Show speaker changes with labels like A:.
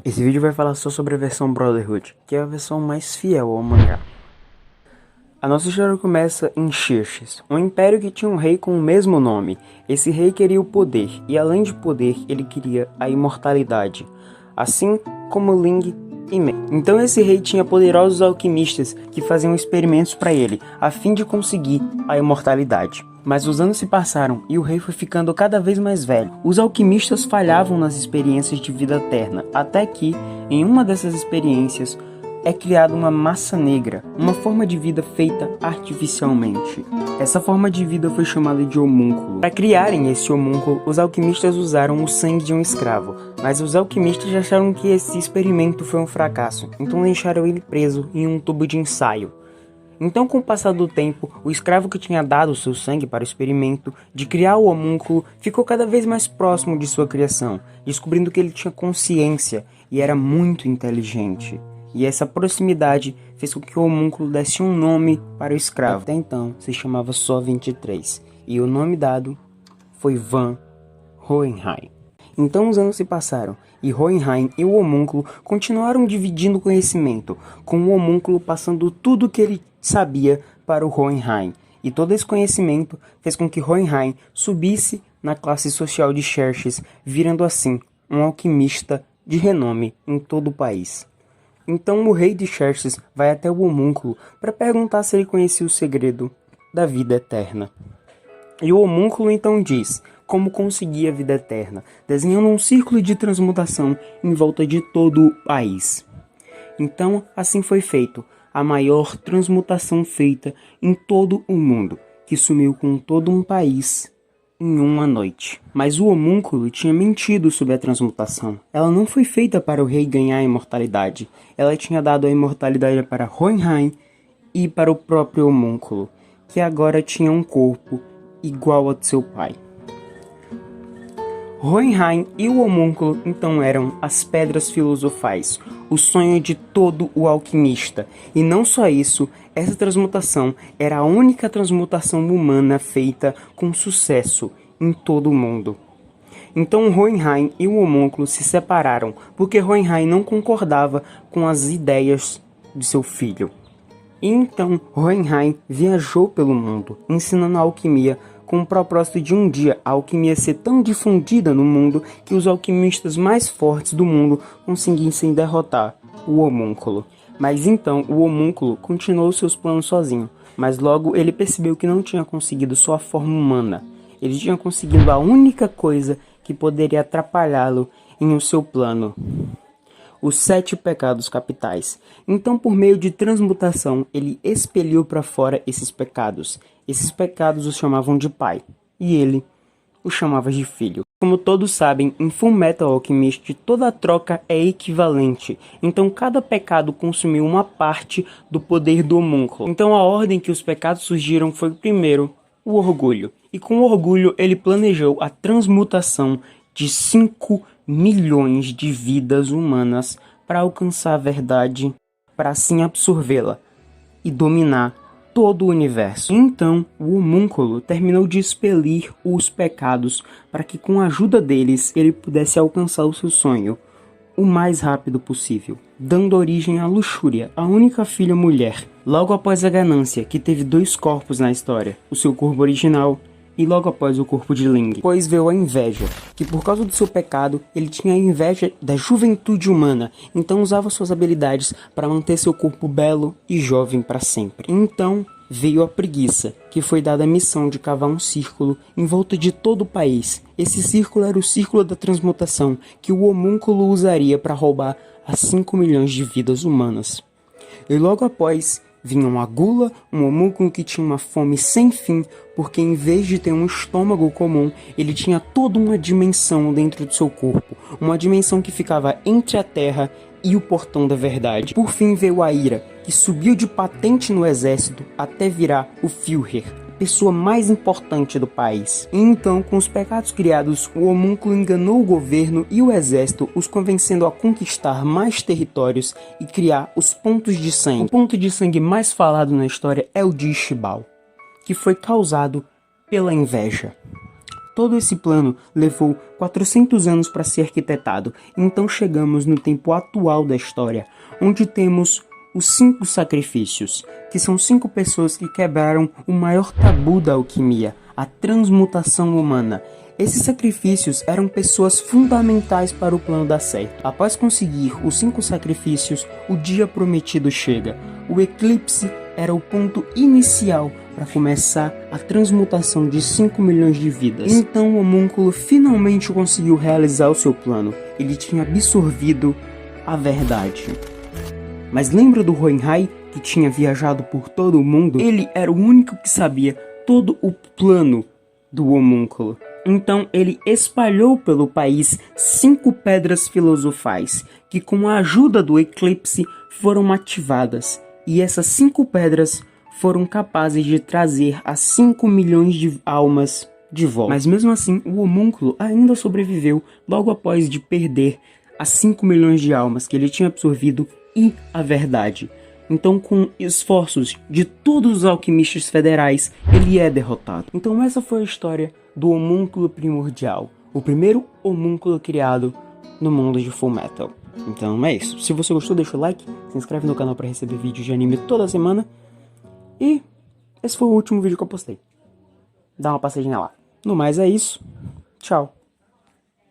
A: Esse vídeo vai falar só sobre a versão Brotherhood, que é a versão mais fiel ao mangá. A nossa história começa em Xerxes, um império que tinha um rei com o mesmo nome. Esse rei queria o poder, e além de poder, ele queria a imortalidade, assim como Ling e Mei. Então esse rei tinha poderosos alquimistas que faziam experimentos para ele, a fim de conseguir a imortalidade. Mas os anos se passaram e o rei foi ficando cada vez mais velho. Os alquimistas falhavam nas experiências de vida eterna, até que, em uma dessas experiências, é criada uma massa negra, uma forma de vida feita artificialmente. Essa forma de vida foi chamada de homúnculo. Para criarem esse homúnculo, os alquimistas usaram o sangue de um escravo, mas os alquimistas acharam que esse experimento foi um fracasso, então deixaram ele preso em um tubo de ensaio. Então, com o passar do tempo, o escravo que tinha dado seu sangue para o experimento de criar o homúnculo ficou cada vez mais próximo de sua criação, descobrindo que ele tinha consciência e era muito inteligente. E essa proximidade fez com que o homúnculo desse um nome para o escravo. Até então, se chamava só 23, e o nome dado foi Van Hohenheim. Então os anos se passaram, e Hohenheim e o homúnculo continuaram dividindo conhecimento, com o homúnculo passando tudo o que ele sabia para o Hohenheim. E todo esse conhecimento fez com que Hohenheim subisse na classe social de Xerxes, virando assim um alquimista de renome em todo o país. Então o rei de Xerxes vai até o homúnculo para perguntar se ele conhecia o segredo da vida eterna. E o homúnculo então diz como conseguir a vida eterna, desenhando um círculo de transmutação em volta de todo o país. Então assim foi feito a maior transmutação feita em todo o mundo, que sumiu com todo um país em uma noite. Mas o homúnculo tinha mentido sobre a transmutação. Ela não foi feita para o rei ganhar a imortalidade. Ela tinha dado a imortalidade para Hohenheim e para o próprio homúnculo, que agora tinha um corpo igual ao de seu pai. Hohenheim e o homúnculo então eram as pedras filosofais, o sonho de todo o alquimista. E não só isso, essa transmutação era a única transmutação humana feita com sucesso em todo o mundo. Então Hohenheim e o homúnculo se separaram, porque Hohenheim não concordava com as ideias de seu filho. E então Hohenheim viajou pelo mundo, ensinando a alquimia, com o propósito de um dia a alquimia ser tão difundida no mundo que os alquimistas mais fortes do mundo conseguissem derrotar o homúnculo. Mas então o homúnculo continuou seus planos sozinho, mas logo ele percebeu que não tinha conseguido sua forma humana. Ele tinha conseguido a única coisa que poderia atrapalhá-lo em o seu plano: os 7 pecados capitais. Então, por meio de transmutação, ele expeliu para fora esses pecados. Esses pecados os chamavam de pai, e ele os chamava de filho. Como todos sabem, em Fullmetal Alchemist, toda troca é equivalente. Então, cada pecado consumiu uma parte do poder do homúnculo. Então, a ordem que os pecados surgiram foi, primeiro, o orgulho. E com o orgulho, ele planejou a transmutação de 5 milhões de vidas humanas para alcançar a verdade, para assim absorvê-la e dominar todo o universo. Então, o homúnculo terminou de expelir os pecados para que, com a ajuda deles, ele pudesse alcançar o seu sonho o mais rápido possível, dando origem à Luxúria, a única filha mulher. Logo após a ganância, que teve 2 corpos na história, o seu corpo original e logo após o corpo de Ling. Depois veio a inveja, que por causa do seu pecado, ele tinha a inveja da juventude humana, então usava suas habilidades para manter seu corpo belo e jovem para sempre. Então veio a preguiça, que foi dada a missão de cavar um círculo em volta de todo o país. Esse círculo era o círculo da transmutação, que o homúnculo usaria para roubar as 5 milhões de vidas humanas. E logo após vinham a gula, um homúnculo que tinha uma fome sem fim, porque em vez de ter um estômago comum, ele tinha toda uma dimensão dentro do seu corpo, uma dimensão que ficava entre a terra e o portão da verdade. Por fim veio a ira, que subiu de patente no exército até virar o Führer, a pessoa mais importante do país. E então, com os pecados criados, o homúnculo enganou o governo e o exército, os convencendo a conquistar mais territórios e criar os pontos de sangue. O ponto de sangue mais falado na história é o de Ishbal, que foi causado pela inveja. todo esse plano levou 400 anos para ser arquitetado. Então chegamos no tempo atual da história, onde temos os 5 sacrifícios, que são 5 pessoas que quebraram o maior tabu da alquimia, a transmutação humana. Esses sacrifícios eram pessoas fundamentais para o plano dar certo. Após conseguir os 5 sacrifícios, o dia prometido chega. O eclipse era o ponto inicial para começar a transmutação de 5 milhões de vidas. Então o homúnculo finalmente conseguiu realizar o seu plano. Ele tinha absorvido a verdade. Mas lembra do Hohenheim, que tinha viajado por todo o mundo? Ele era o único que sabia todo o plano do homúnculo. Então ele espalhou pelo país 5 pedras filosofais, que com a ajuda do eclipse foram ativadas. E essas 5 pedras foram capazes de trazer as 5 milhões de almas de volta. Mas mesmo assim, o homúnculo ainda sobreviveu logo após de perder as 5 milhões de almas que ele tinha absorvido e a verdade. Então, com esforços de todos os alquimistas federais, ele é derrotado. Então essa foi a história do homúnculo primordial, o primeiro homúnculo criado no mundo de Fullmetal. Então é isso. Se você gostou, deixa o like, se inscreve no canal para receber vídeos de anime toda semana. E esse foi o último vídeo que eu postei. Dá uma passadinha lá. No mais é isso. Tchau.